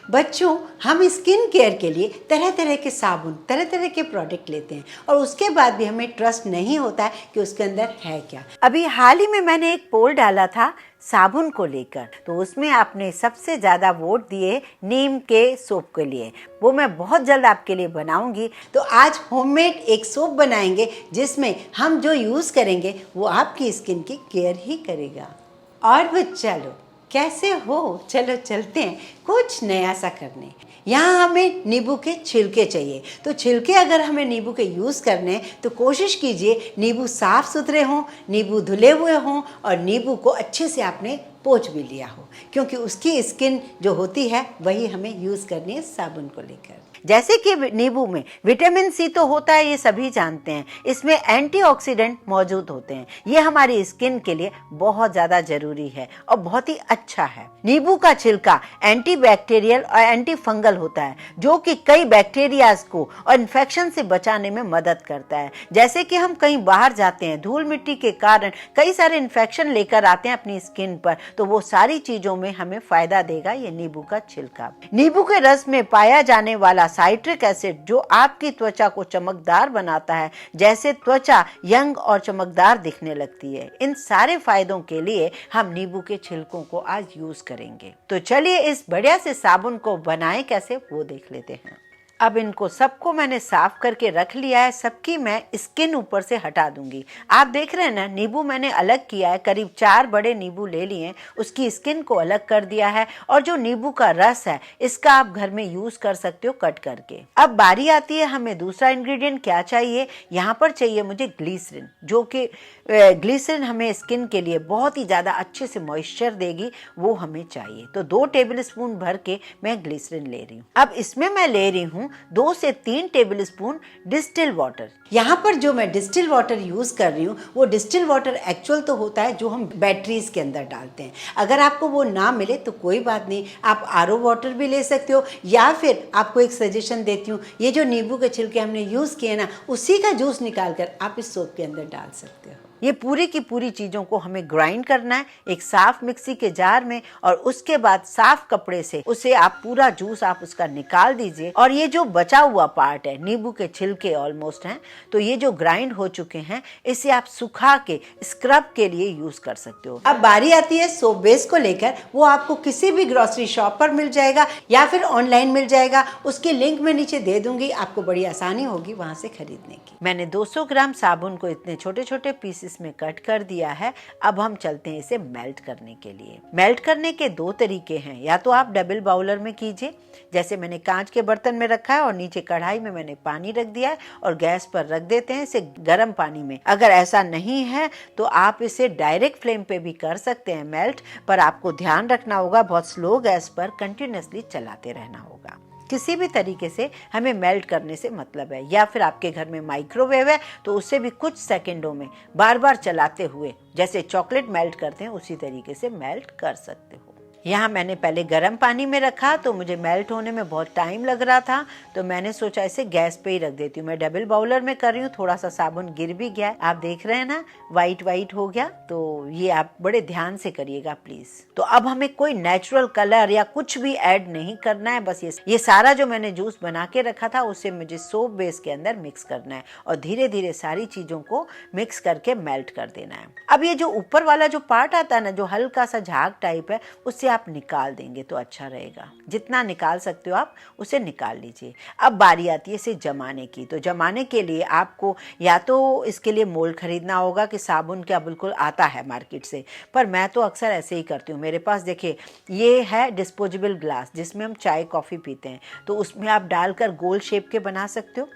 बच्चों, हम skin care के लिए तरह तरह के साबुन, तरह तरह के प्रोडक्ट लेते हैं और उसके बाद भी हमें ट्रस्ट नहीं होता है कि उसके अंदर है क्या। अभी हाल ही में मैंने एक पोल डाला था साबुन को लेकर, तो उसमें आपने सबसे ज़्यादा वोट दिए नीम के सोप के लिए। वो मैं बहुत जल्द आपके लिए बनाऊंगी। तो आज होममेड एक सोप बनाएंगे जिसमें हम जो यूज़ करेंगे वो आपकी स्किन की केयर ही करेगा। और वो चलो, कैसे हो, चलो चलते हैं कुछ नया सा करने। यहाँ हमें नींबू के छिलके चाहिए, तो छिलके अगर हमें नींबू के यूज़ करने हैं तो कोशिश कीजिए नींबू साफ़ सुथरे हों, नींबू धुले हुए हों और नींबू को अच्छे से आपने पोंछ भी लिया हो, क्योंकि उसकी स्किन जो होती है वही हमें यूज़ करनी है साबुन को लेकर। जैसे कि नींबू में विटामिन सी तो होता है, ये सभी जानते हैं। इसमें एंटीऑक्सीडेंट मौजूद होते हैं, ये हमारी स्किन के लिए बहुत ज़्यादा जरूरी है और बहुत ही अच्छा है। नींबू का छिलका एंटीबैक्टीरियल और एंटी फंगल होता है, जो कि कई बैक्टीरियाज को और इन्फेक्शन से बचाने में मदद करता है। जैसे कि हम कहीं बाहर जाते हैं, धूल मिट्टी के कारण कई सारे इन्फेक्शन लेकर आते हैं अपनी स्किन पर, तो वो सारी चीजों में हमें फायदा देगा ये नींबू का छिलका। नींबू के रस में पाया जाने वाला साइट्रिक एसिड जो आपकी त्वचा को चमकदार बनाता है, जैसे त्वचा यंग और चमकदार दिखने लगती है। इन सारे फायदों के लिए हम नींबू के छिलकों को आज यूज करेंगे। तो चलिए इस बढ़िया से साबुन को बनाएं कैसे वो देख लेते हैं। अब इनको सबको मैंने साफ करके रख लिया है, सबकी मैं स्किन ऊपर से हटा दूंगी। आप देख रहे हैं ना, नींबू मैंने अलग किया है, करीब 4 बड़े नींबू ले लिए हैं, उसकी स्किन को अलग कर दिया है और जो नींबू का रस है इसका आप घर में यूज कर सकते हो कट करके। अब बारी आती है हमें दूसरा इंग्रेडिएंट क्या चाहिए। यहाँ पर चाहिए मुझे ग्लिसरीन, जो कि ग्लिसरीन हमें स्किन के लिए बहुत ही ज़्यादा अच्छे से मॉइस्चर देगी, वो हमें चाहिए। तो 2 टेबल स्पून भर के मैं ग्लिसरीन ले रही हूँ। अब इसमें मैं ले रही हूँ 2 से 3 टेबल स्पून डिस्टिल वाटर। यहाँ पर जो मैं डिस्टिल वाटर यूज कर रही हूँ वो डिस्टिल वाटर एक्चुअल तो होता है जो हम बैटरीज के अंदर डालते हैं। अगर आपको वो ना मिले तो कोई बात नहीं, आप आरओ वाटर भी ले सकते हो, या फिर आपको एक सजेशन देती हूँ, ये जो नींबू के छिलके हमने यूज किए ना, उसी का जूस निकाल कर आप इस सोप के अंदर डाल सकते हो। ये पूरी की पूरी चीज़ों को हमें ग्राइंड करना है एक साफ मिक्सी के जार में, और उसके बाद साफ कपड़े से उसे आप पूरा जूस आप उसका निकाल दीजिए। और ये जो बचा हुआ पार्ट है, नींबू के छिलके ऑलमोस्ट हैं, तो ये जो ग्राइंड हो चुके हैं इसे आप सुखा के स्क्रब के लिए यूज कर सकते हो। अब बारी आती है सोप बेस को लेकर। वो आपको किसी भी ग्रोसरी शॉप पर मिल जाएगा या फिर ऑनलाइन मिल जाएगा, उसकी लिंक मैं नीचे दे दूंगी, आपको बड़ी आसानी होगी वहां से खरीदने की। मैंने 200 ग्राम साबुन को इतने छोटे छोटे पीसेस में कट कर दिया है। अब हम चलते हैं इसे मेल्ट करने के लिए। मेल्ट करने के 2 तरीके हैं, या तो आप डबल बाउलर में कीजिए, जैसे मैंने कांच के बर्तन में रखा है और नीचे कढ़ाई में मैंने पानी रख दिया है और गैस पर रख देते हैं इसे गर्म पानी में। अगर ऐसा नहीं है तो आप इसे डायरेक्ट फ्लेम पे भी कर सकते हैं मेल्ट, पर आपको ध्यान रखना होगा बहुत स्लो गैस पर कंटिन्यूअसली चलाते रहना होगा। किसी भी तरीके से हमें मेल्ट करने से मतलब है, या फिर आपके घर में माइक्रोवेव है तो उसे भी कुछ सेकंडों में बार बार चलाते हुए जैसे चॉकलेट मेल्ट करते हैं उसी तरीके से मेल्ट कर सकते हो। यहाँ मैंने पहले गर्म पानी में रखा तो मुझे मेल्ट होने में बहुत टाइम लग रहा था, तो मैंने सोचा इसे गैस पे ही रख देती हूँ। मैं डबल बाउलर में कर रही हूँ, थोड़ा सा साबुन गिर भी गया, आप देख रहे हैं ना, वाइट वाइट हो गया। तो ये आप बड़े ध्यान से करिएगा प्लीज। तो अब हमें कोई नेचुरल कलर या कुछ भी ऐड नहीं करना है, बस ये सारा जो मैंने जूस बना के रखा था उसे मुझे सोप बेस के अंदर मिक्स करना है और धीरे धीरे सारी चीजों को मिक्स करके मेल्ट कर देना है। अब ये जो ऊपर वाला जो पार्ट आता है ना, जो हल्का सा झाग टाइप है, उससे आप निकाल देंगे तो अच्छा रहेगा। जितना निकाल सकते हो आप उसे निकाल लीजिए। अब बारी आती है इसे जमाने की। तो जमाने के लिए आपको या तो इसके लिए मोल्ड खरीदना होगा कि साबुन क्या बिल्कुल आता है मार्केट से, पर मैं तो अक्सर ऐसे ही करती हूँ। मेरे पास देखिए ये है डिस्पोजेबल ग्लास जिसमें हम चाय कॉफ़ी पीते हैं, तो उसमें आप डालकर गोल शेप के बना सकते हो।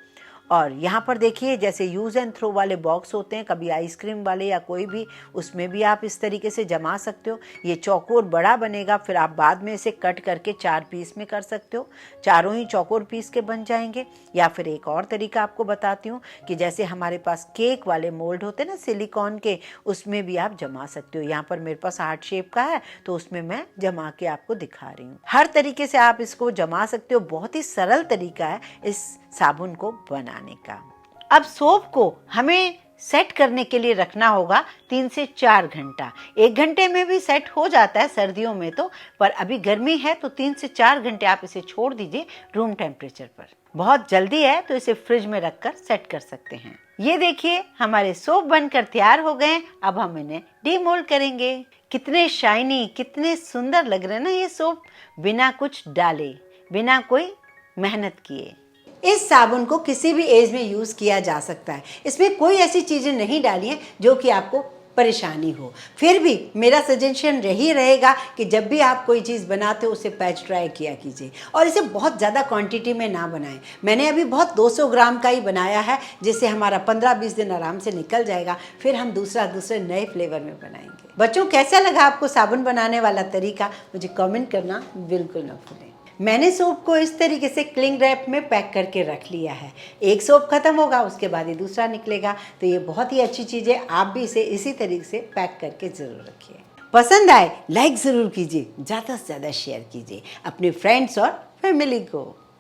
और यहाँ पर देखिए जैसे यूज़ एंड थ्रो वाले बॉक्स होते हैं, कभी आइसक्रीम वाले या कोई भी, उसमें भी आप इस तरीके से जमा सकते हो। ये चौकोर बड़ा बनेगा, फिर आप बाद में इसे कट करके 4 पीस में कर सकते हो, चारों ही चौकोर पीस के बन जाएंगे। या फिर एक और तरीका आपको बताती हूँ कि जैसे हमारे पास केक वाले मोल्ड होते हैं ना सिलिकॉन के, उसमें भी आप जमा सकते हो। यहाँ पर मेरे पास हार्ट शेप का है तो उसमें मैं जमा के आपको दिखा रही हूँ। हर तरीके से आप इसको जमा सकते हो, बहुत ही सरल तरीका है इस साबुन को बनाने का। अब सोप को हमें सेट करने के लिए रखना होगा 3 से 4 घंटा। 1 घंटे में भी सेट हो जाता है सर्दियों में तो, पर अभी गर्मी है तो 3 से 4 घंटे आप इसे छोड़ दीजिए रूम टेम्परेचर पर। बहुत जल्दी है तो इसे फ्रिज में रखकर सेट कर सकते हैं। ये देखिए हमारे सोप बनकर तैयार हो गए। अब हम इन्हें डीमोल्ड करेंगे। कितने शाइनी, कितने सुंदर लग रहे हैं ना ये सोप, बिना कुछ डाले, बिना कोई मेहनत किए। इस साबुन को किसी भी एज में यूज़ किया जा सकता है। इसमें कोई ऐसी चीज़ें नहीं डाली हैं जो कि आपको परेशानी हो। फिर भी मेरा सजेशन यही रहेगा कि जब भी आप कोई चीज़ बनाते हो उसे पैच ट्राई किया कीजिए और इसे बहुत ज़्यादा क्वांटिटी में ना बनाएं। मैंने अभी बहुत 200 ग्राम का ही बनाया है, जिससे हमारा 15-20 दिन आराम से निकल जाएगा। फिर हम दूसरे नए फ्लेवर में बनाएंगे। बच्चों, कैसा लगा आपको साबुन बनाने वाला तरीका? मुझे कमेंट करना बिल्कुल ना भूलें। मैंने सोप को इस तरीके से क्लिंग रैप में पैक करके रख लिया है। एक सोप खत्म होगा, उसके बाद ही दूसरा निकलेगा। तो ये बहुत ही अच्छी चीज़ है। आप भी इसे इसी तरीके से पैक करके ज़रूर रखिए। पसंद आए लाइक ज़रूर कीजिए, ज़्यादा से ज़्यादा शेयर कीजिए अपने फ्रेंड्स और फैमिली को।